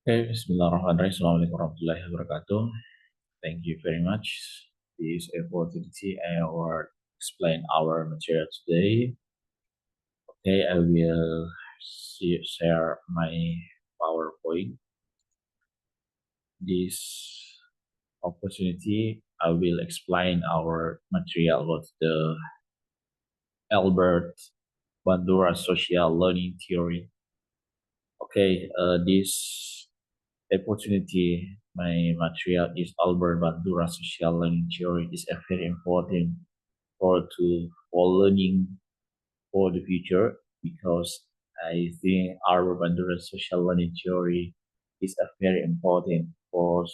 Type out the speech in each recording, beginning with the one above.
Okay, Bismillahirrahmanirrahim. Assalamualaikum warahmatullahi wabarakatuh. Thank you very much. This opportunity I will explain our material today. Okay, I will share my PowerPoint. This opportunity, I will explain our material about the Albert Bandura social learning theory. Okay, this opportunity, my material is Albert Bandura social learning theory is a very important for learning for the future because I think Albert Bandura's social learning theory is a very important for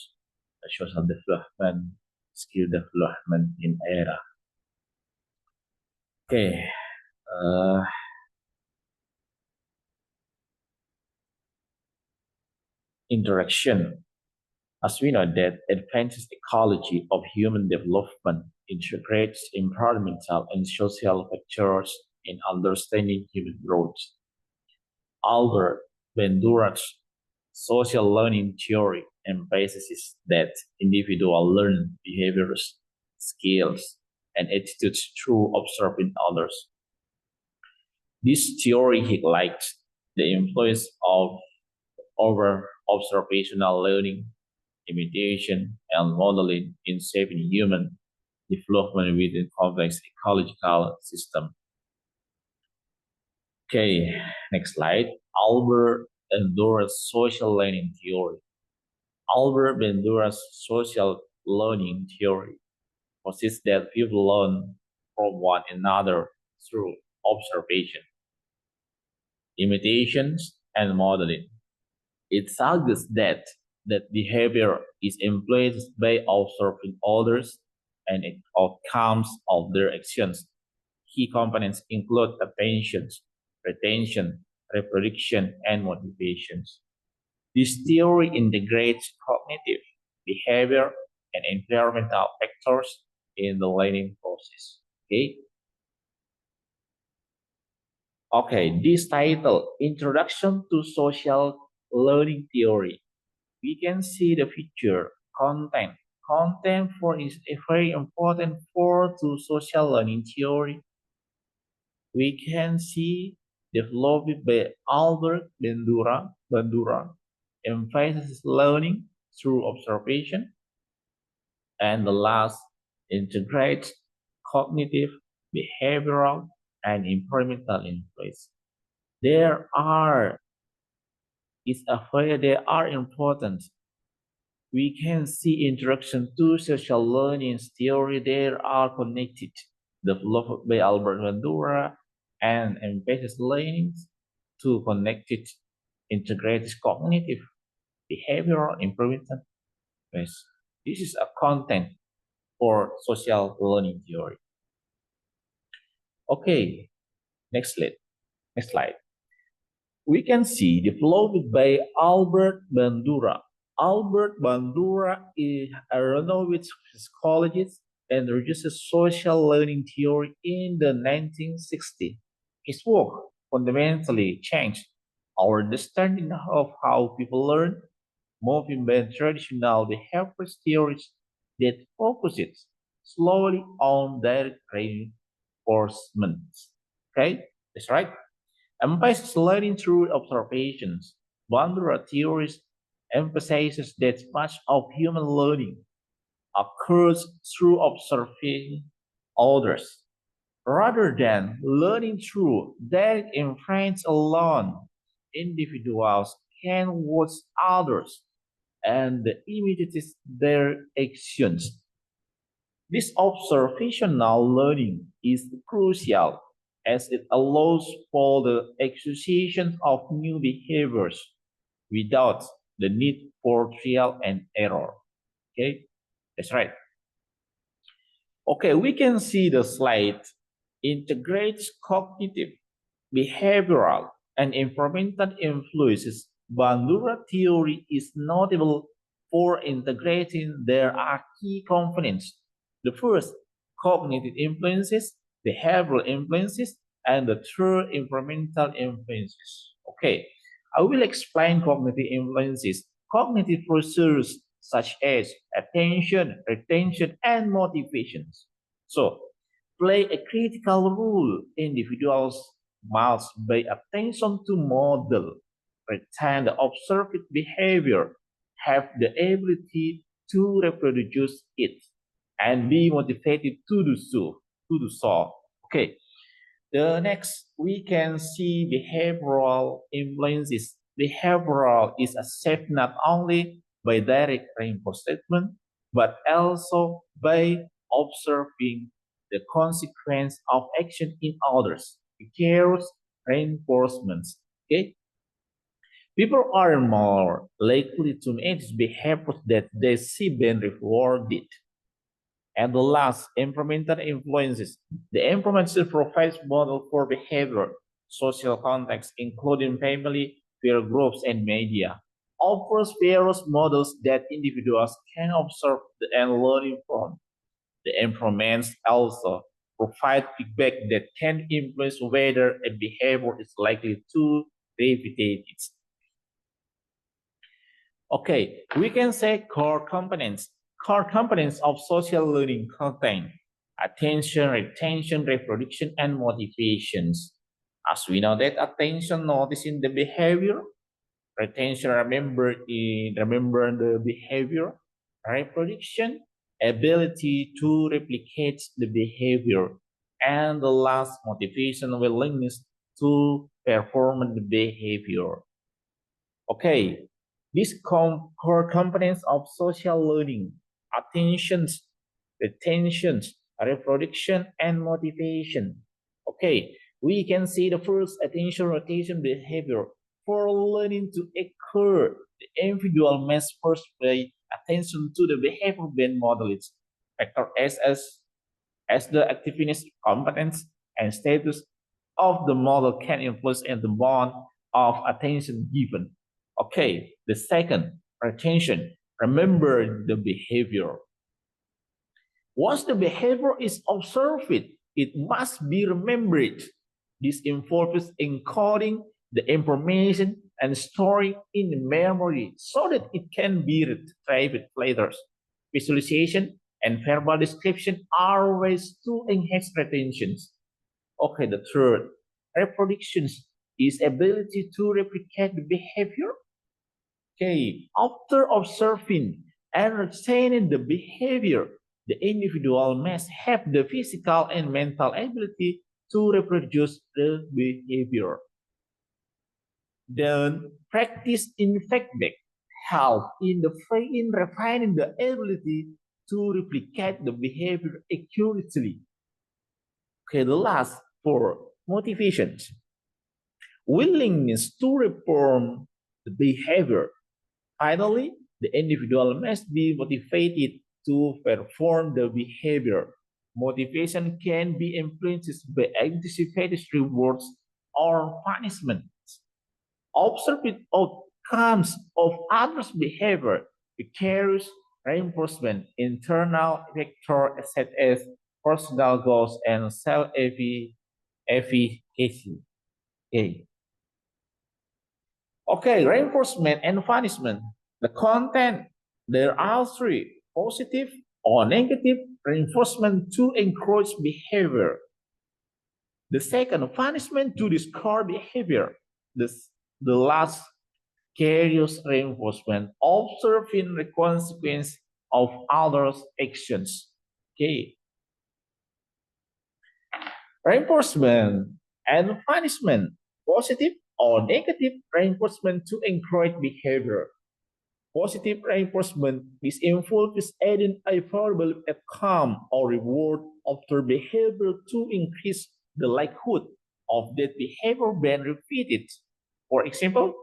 social development, skill development in era. Okay, uh, interaction. As we know that advances ecology of human development integrates environmental and social factors in understanding human growth. Albert Bandura's social learning theory emphasizes that individuals learn behaviors, skills, and attitudes through observing others. This theory highlights the influence of over observational learning, imitation, and modeling in shaping human development within complex ecological systems. Okay, next slide. Albert Bandura's social learning theory. Albert Bandura's social learning theory posits that people learn from one another through observation, imitations, and modeling. It suggests that behavior is influenced by observing others and outcomes of their actions. Key components include attention, retention, reproduction, and motivations. This theory integrates cognitive, behavior, and environmental factors in the learning process. Okay, this title, Introduction to Social Learning Theory. We can see the feature, content. Content for is a very important for to social learning theory. We can see developed by Albert Bandura emphasizes learning through observation, and the last integrates cognitive, behavioral, and environmental influence. There are they are important. We can see introduction to social learning theory. They are connected, developed by Albert Bandura and emphasizes learning to connected, integrated cognitive, behavioral improvement. Yes. This is a content for social learning theory. Okay, next slide. Next slide. We can see developed by Albert Bandura. Albert Bandura is a renowned psychologist and introduced social learning theory in the 1960s. His work fundamentally changed our understanding of how people learn, moving beyond traditional behavior theories that focuses slowly on direct reinforcement. Okay, that's right. Emphasis learning through observations. Bandura theories emphasizes that much of human learning occurs through observing others, rather than learning through direct inference alone. Individuals can watch others and imitate their actions. This observational learning is crucial as it allows for the acquisition of new behaviors without the need for trial and error. Okay, that's right. Okay, we can see the slide integrates cognitive, behavioral, and environmental influences. Bandura theory is notable for integrating there are key components. The first, cognitive influences, behavioral influences, and the third, environmental influences. Okay, I will explain cognitive influences. cognitive resources such as attention, retention, and motivations. So, play a critical role. Individuals must pay attention to model, retain the observed behavior, have the ability to reproduce it, and be motivated to do so. Okay. The next, we can see behavioral influences. Behavioral is achieved not only by direct reinforcement, but also by observing the consequence of action in others. Vicarious reinforcements. Okay, people are more likely to manage behaviors that they see being rewarded. And the last, environmental influences. The environment provides model for behavior, social context, including family, peer groups, and media. Offers various models that individuals can observe and learn from. The environment also provide feedback that can influence whether a behavior is likely to repeat it. Okay, we can say core components. Core components of social learning contain attention, retention, reproduction, and motivations. As we know that attention noticing the behavior, retention remember the behavior, reproduction, ability to replicate the behavior, and the last motivation willingness to perform the behavior. Okay, these core components of social learning, attentions, retentions, reproduction, and motivation. Okay, we can see the first attention rotation behavior. For learning to occur, the individual must first pay attention to the behavior being modeled. Factor as the activeness, competence, and status of the model can influence in the bond of attention given. Okay, the second, retention. Remember the behavior. Once the behavior is observed, it must be remembered. This involves encoding the information and storing in the memory so that it can be retrieved later. Visualization and verbal description are ways to enhance retentions. Okay, the third, reproductions is ability to replicate the behavior. Okay, after observing and retaining the behavior, the individual must have the physical and mental ability to reproduce the behavior. Then practice in feedback help in refining the ability to replicate the behavior accurately. Okay, the last four, motivations. Willingness to reform the behavior. Finally, the individual must be motivated to perform the behavior. Motivation can be influenced by anticipated rewards or punishments. Observed outcomes of others' behavior, vicarious reinforcement, internal vector such as personal goals and self-efficacy. Okay. Okay, reinforcement and punishment. The content, there are three, positive or negative reinforcement to encourage behavior. The second, punishment to discourage behavior. The last, curious reinforcement, observing the consequence of others' actions. Okay. Reinforcement and punishment, positive or negative reinforcement to encourage behavior. Positive reinforcement is involves adding a favorable outcome or reward after behavior to increase the likelihood of that behavior being repeated. For example,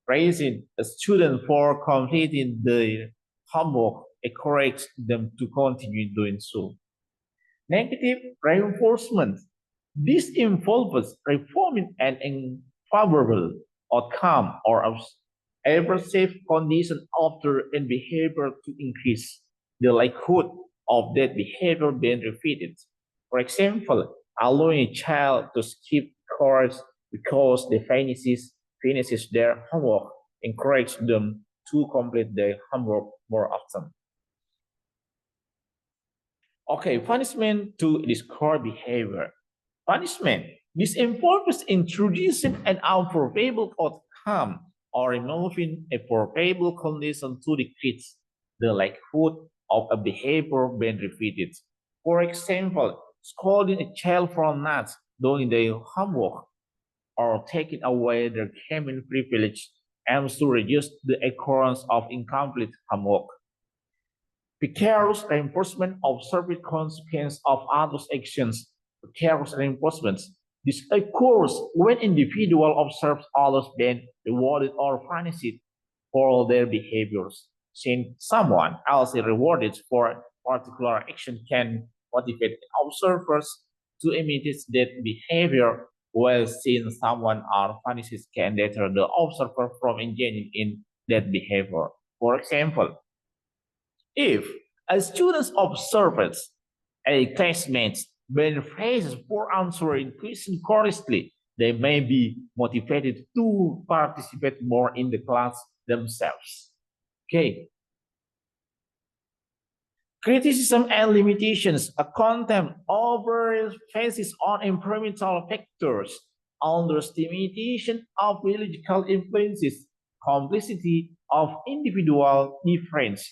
praising a student for completing their homework encourages them to continue doing so. Negative reinforcement. This involves reforming an unfavorable outcome or aversive condition after a behavior to increase the likelihood of that behavior being repeated. For example, allowing a child to skip course because they finishes their homework encourage them to complete their homework more often. Okay, punishment to discourage behavior. Punishment. This involves introducing an unfavorable outcome or removing a favorable condition to the kids, the likelihood of a behavior being repeated. For example, scolding a child for not doing their homework or taking away their gaming privilege aims to reduce the occurrence of incomplete homework. Vicarious reinforcement observed consequence of others' actions. Vicarious reinforcement. This occurs when individual observes others being rewarded or punished for their behaviors. Since someone else is rewarded for a particular action can motivate observers to imitate that behavior, while seeing someone else punished can deter the observer from engaging in that behavior. For example, if a student observes a classmate being praised for answering questions correctly, they may be motivated to participate more in the class themselves. Okay. Criticism and limitations, a contempt over emphasis on environmental factors, underestimation of biological influences, complexity of individual difference.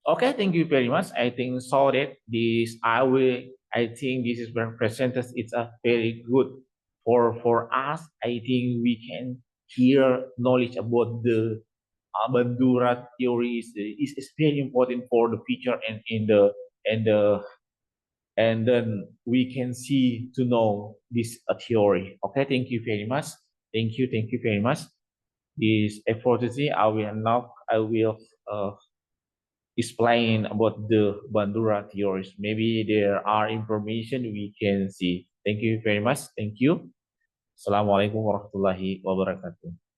Okay, thank you very much. I think so that this I think this is represented. It's a very good for us. I think we can hear knowledge about the Bandura theories is very important for the future and in the and the and then we can see to know this theory. Okay, thank you very much. Thank you very much. This effort I will explain about the Bandura theories. Maybe there are information we can see. Thank you very much. Thank you. Assalamualaikum warahmatullahi wabarakatuh.